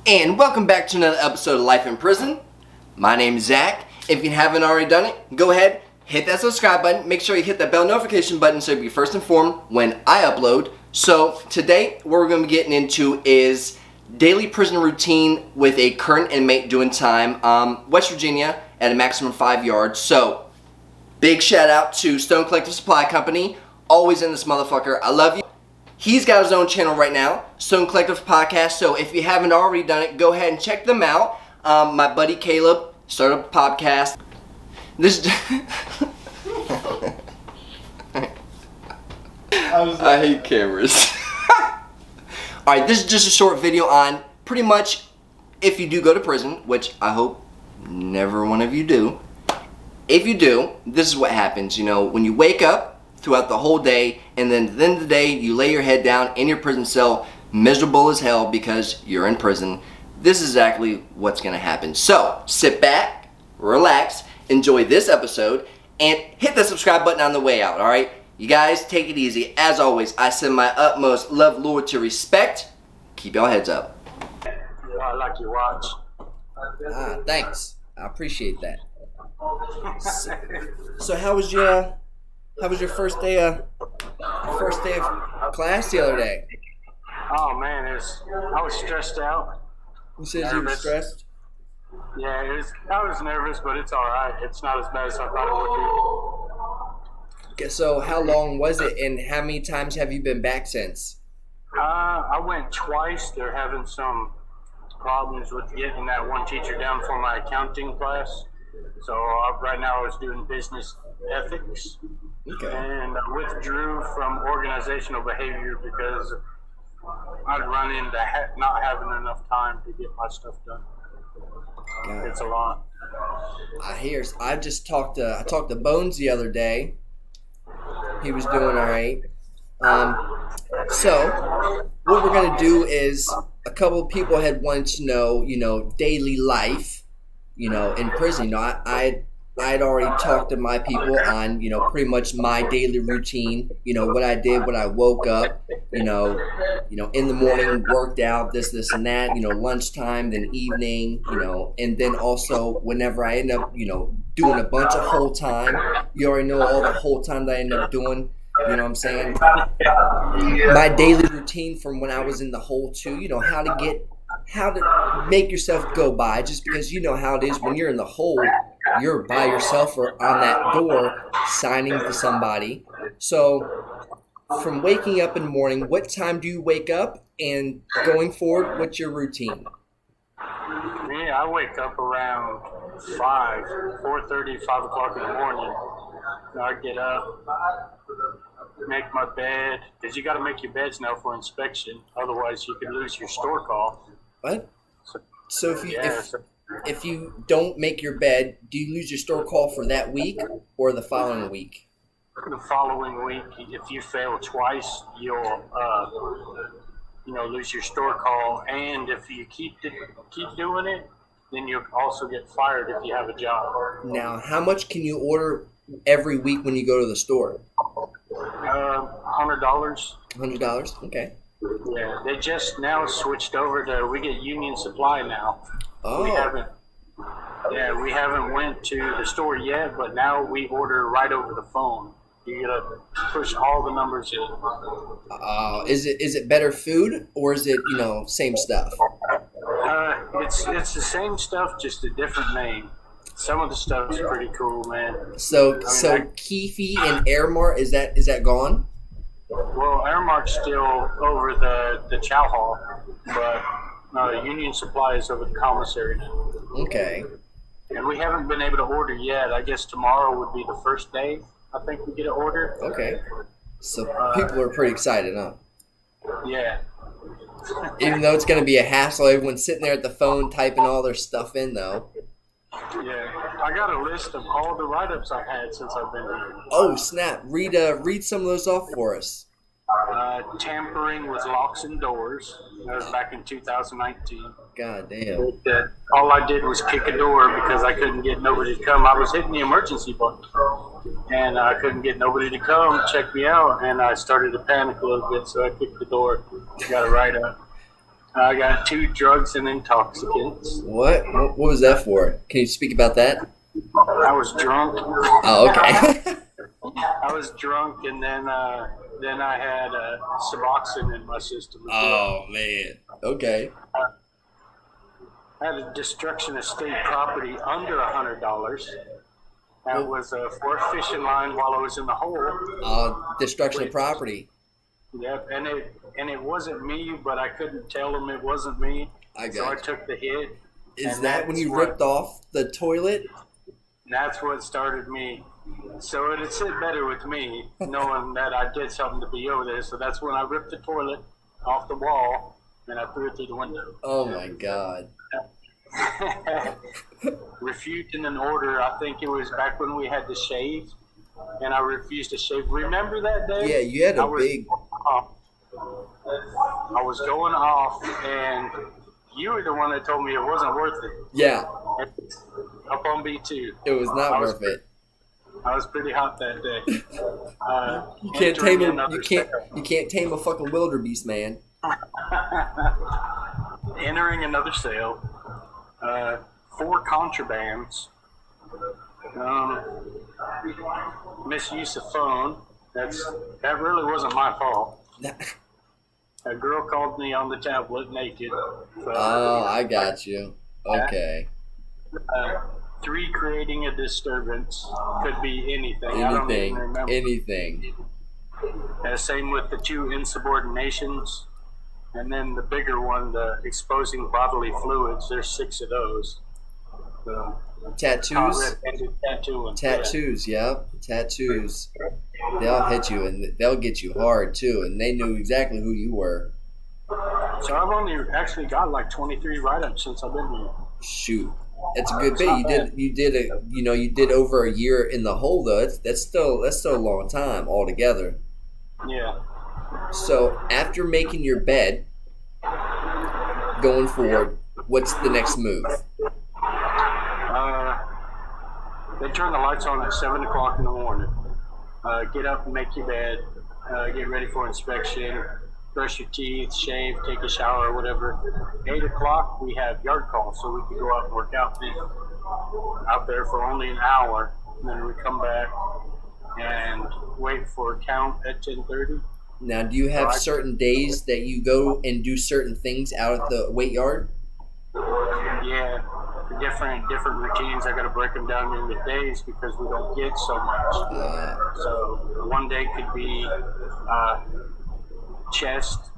And welcome back to another episode of Life in Prison. My name is Zach. If you haven't already done it, go ahead, hit that subscribe button. Make sure you hit that bell notification button so you'll be first informed when I upload. So today, what we're going to be getting into is daily prison routine with a current inmate doing time, West Virginia, at a maximum 5 yards. So, big shout out to Stone Collective Supply Company. Always in this motherfucker. I love you. He's got his own channel right now, Stone Collective Podcast. So if you haven't already done it, go ahead and check them out. My buddy Caleb started a podcast. I hate cameras. Alright, this is just a short video on pretty much if you do go to prison, which I hope never one of you do. If you do, this is what happens. You know, when you wake up throughout the whole day, and then at the end of the day, you lay your head down in your prison cell, miserable as hell because you're in prison. This is exactly what's going to happen. So, sit back, relax, enjoy this episode, and hit the subscribe button on the way out, alright? You guys, take it easy. As always, I send my utmost love, loyalty, respect. Keep y'all heads up. I like your watch. Thanks. I appreciate that. So how was your first day of class the other day? Oh man, I was stressed out. You said you were stressed? Yeah, I was nervous, but it's all right. It's not as bad as I thought it would be. So how long was it, and how many times have you been back since? I went twice. They're having some problems with getting that one teacher down for my accounting class. So right now I was doing business ethics. Okay. And I withdrew from organizational behavior because I'd run into not having enough time to get my stuff done. It's a lot. I hear. I talked to Bones the other day. He was doing all right. So what we're gonna do is, a couple of people had wanted to know, daily life, in prison. I'd already talked to my people on, pretty much my daily routine, what I did when I woke up, in the morning, worked out, this and that, lunchtime, then evening, and then also whenever I end up, doing a bunch of whole time. You already know all the whole time that I end up doing, you know what I'm saying? My daily routine from when I was in the hole too, how to make yourself go by, just because you know how it is when you're in the hole. You're by yourself or on that door signing to somebody. So from waking up in the morning, what time do you wake up? And going forward, what's your routine? Yeah, I wake up around 4:30, 5 o'clock in the morning. I get up, make my bed, because you got to make your beds now for inspection. Otherwise, you can lose your store call. What? So if you don't make your bed, do you lose your store call for that week or the following week? The following week, if you fail twice, you'll lose your store call, and if you keep doing it, then you'll also get fired if you have a job. Now, how much can you order every week when you go to the store? $100. $100? Okay. Yeah, they just now switched over to, we get Union Supply now. Oh. We haven't went to the store yet, but now we order right over the phone. You gotta push all the numbers in. Is it better food, or is it same stuff? It's the same stuff, just a different name. Some of the stuff is pretty cool, man. So Keefy and Airmart, is that gone? Well, Airmart's still over the chow hall, but Union Supply is over the commissary now. Okay. And we haven't been able to order yet. I guess tomorrow would be the first day I think we get an order. Okay. So people are pretty excited, huh? Yeah. Even though it's going to be a hassle, everyone's sitting there at the phone typing all their stuff in, though. Yeah. I got a list of all the write-ups I've had since I've been here. Oh, snap. Read some of those off for us. Tampering with locks and doors. That was back in 2019. God damn. All I did was kick a door because I couldn't get nobody to come. I was hitting the emergency button, and I couldn't get nobody to come check me out, and I started to panic a little bit, so I kicked the door, got a write-up. I got 2 drugs and intoxicants. What was that for? Can you speak about that? I was drunk. Oh, okay. I was drunk, and then I had Suboxone in my system. Oh man. Okay. I had a destruction of state property under $100. That was for a fishing line while I was in the hole. Destruction of property. Yep, and it wasn't me, but I couldn't tell them it wasn't me. So I took the hit. Is that when you ripped off the toilet? That's what started me. So it'd sit better with me, knowing that I did something to be over there. So that's when I ripped the toilet off the wall and I threw it through the window. Oh my God. Refuting an order. I think it was back when we had to shave, and I refused to shave. Remember that day? Yeah, you had a big. I was going off, and you were the one that told me it wasn't worth it. Yeah. Up on B2. It was not worth it. I was pretty hot that day. You can't tame a you can't tame a fucking wildebeest, man. Entering another sale. 4 contrabands. Misuse of phone. That really wasn't my fault. A girl called me on the tablet naked. So, I got you. Okay. 3 creating a disturbance. Could be anything. I don't even remember. Anything. Same with the 2 insubordinations. And then the bigger one, the exposing bodily fluids. There's 6 of those. So, tattoos? Tattoos, yep. Tattoos. They'll hit you and they'll get you hard too. And they knew exactly who you were. So I've only actually got like 23 write-ups since I've been here. Shoot. That's a good bit. You did over a year in the hole though. That's still a long time altogether. Yeah. So after making your bed, going forward, what's the next move? They turn the lights on at 7 o'clock in the morning. Get up and make your bed. Get ready for inspection. Brush your teeth, shave, take a shower, whatever. 8 o'clock, we have yard calls, so we can go out and work out then. Out there for only an hour. And then we come back and wait for a count at 10:30. Now, do you have certain days that you go and do certain things out at the weight yard? Yeah, different routines. I got to break them down into days because we don't get so much. So one day could be chest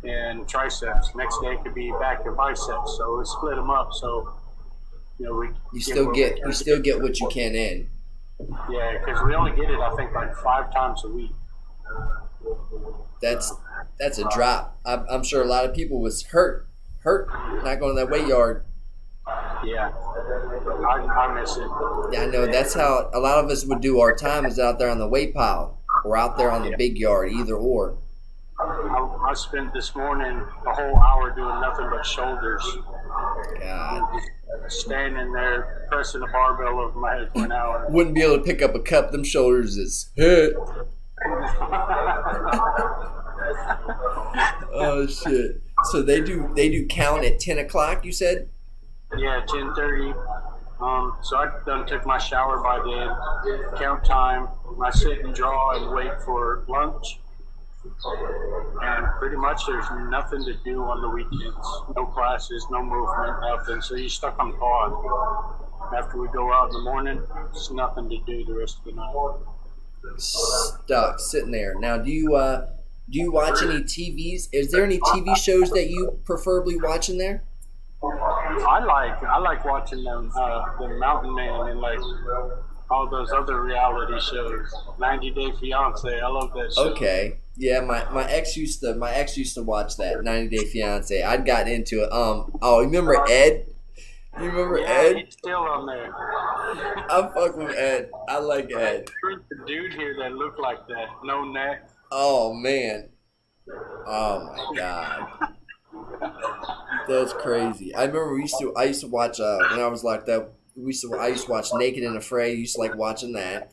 and triceps. Next day could be back and biceps. So we split them up. So you still get what you can in. Yeah, because we only get it I think like 5 times a week. That's a drop. I'm sure a lot of people was hurt not going to that weight yard. Yeah, I miss it. Yeah, I know. That's how a lot of us would do our time, is out there on the weight pile or out there on the big yard, either or. I spent this morning a whole hour doing nothing but shoulders. God. Standing there pressing a barbell over my head for an hour. Wouldn't be able to pick up a cup. Them shoulders is hit. Oh shit! So they do count at 10 o'clock. You said? Yeah, 10:30. So I done took my shower by then. Count time. I sit and draw and wait for lunch. And pretty much there's nothing to do on the weekends. No classes, no movement, nothing. So you're stuck on pause. After we go out in the morning, there's nothing to do the rest of the night. Stuck sitting there. Now, do you watch any TVs? Is there any TV shows that you preferably watch in there? I like watching them, the Mountain Man and like all those other reality shows. 90 Day Fiance. I love that show. Okay. Yeah, my ex used to watch that 90 Day Fiance. I'd gotten into it. Oh, remember Ed? You remember Ed? He's still on there. I fuck with Ed. I like Ed. There's a dude here that looked like that. No neck. Oh man. Oh my god. That's crazy. I remember I used to watch when I was locked up. I used to watch Naked and Afraid. I used to like watching that.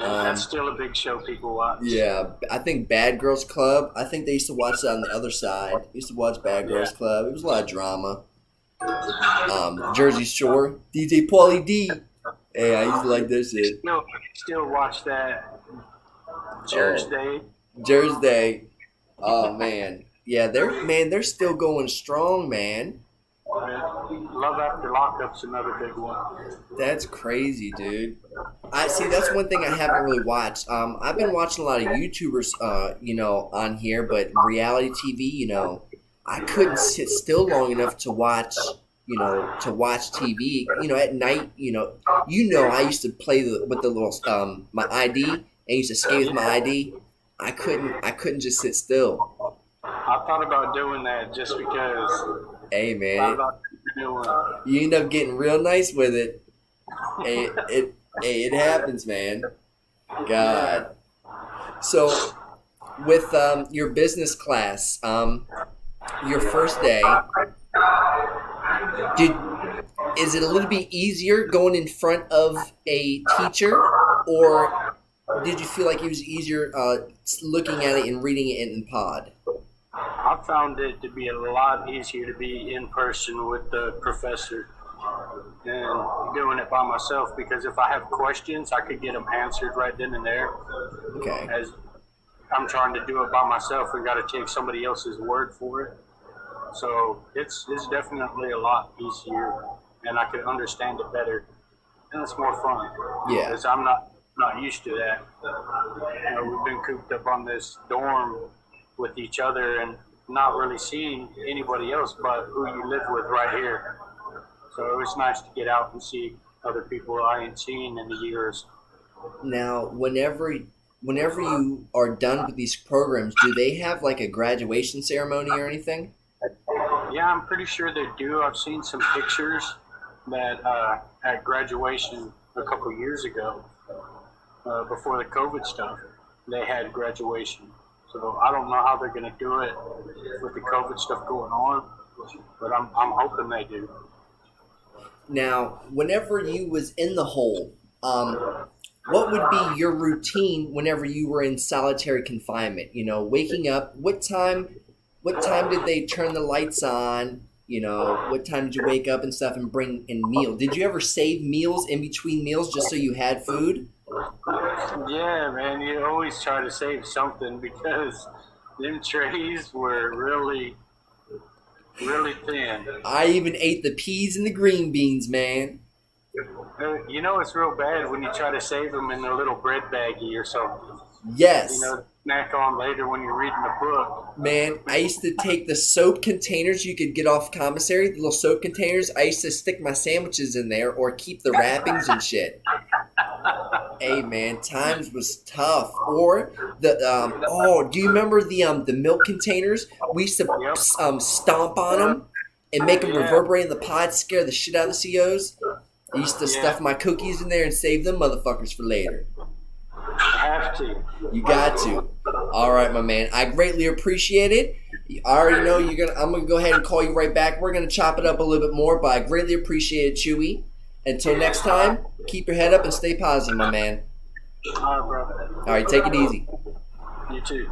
That's still a big show people watch. Yeah, I think Bad Girls Club. I think they used to watch that on the other side. They used to watch Bad Girls Club. It was a lot of drama. Jersey Shore, DJ Paulie D. Hey, I used to like this shit. Still watch that. Jersey. Jersey. Oh man, yeah, they're still going strong, man. Love After Lockup's another big one. That's crazy, dude. I see. That's one thing I haven't really watched. I've been watching a lot of YouTubers, on here, but reality TV, I couldn't sit still long enough to watch, TV. At night, I used to play with the little my ID and used to skate with my ID. I couldn't just sit still. I thought about doing that just because. Hey man, you end up getting real nice with it. Hey, it happens, man. God. So, with your business class, your first day, is it a little bit easier going in front of a teacher, or did you feel like it was easier looking at it and reading it in pod? I found it to be a lot easier to be in person with the professor than doing it by myself, because if I have questions, I could get them answered right then and there. Okay. As I'm trying to do it by myself, we got to take somebody else's word for it. So it's definitely a lot easier, and I can understand it better, and it's more fun. Yeah. Because I'm not used to that. We've been cooped up on this dorm with each other and not really seeing anybody else but who you live with right here. So it was nice to get out and see other people I ain't seen in the years. Now, whenever you are done with these programs, do they have like a graduation ceremony or anything? Yeah, I'm pretty sure they do. I've seen some pictures that at graduation a couple years ago, before the COVID stuff, they had graduation. So I don't know how they're going to do it with the COVID stuff going on, but I'm hoping they do. Now, whenever you was in the hole, what would be your routine whenever you were in solitary confinement? Waking up. What time did they turn the lights on? What time did you wake up and stuff and bring in meal? Did you ever save meals in between meals just so you had food? Yeah, man, you always try to save something because them trays were really, really thin. I even ate the peas and the green beans, man. It's real bad when you try to save them in a little bread baggie or something. Yes. Snack on later when you're reading a book. Man, I used to take the soap containers you could get off commissary, the little soap containers. I used to stick my sandwiches in there or keep the wrappings and shit. Hey man, times was tough. Or the do you remember the milk containers? We used to stomp on them and make them reverberate in the pod, scare the shit out of the COs. I used to stuff my cookies in there and save them motherfuckers for later. Have to. You got to. All right, my man. I greatly appreciate it. You already know I'm gonna go ahead and call you right back. We're gonna chop it up a little bit more, but I greatly appreciate it, Chewy. Until next time, keep your head up and stay positive, my man. All right, brother. All right, take it easy. You too.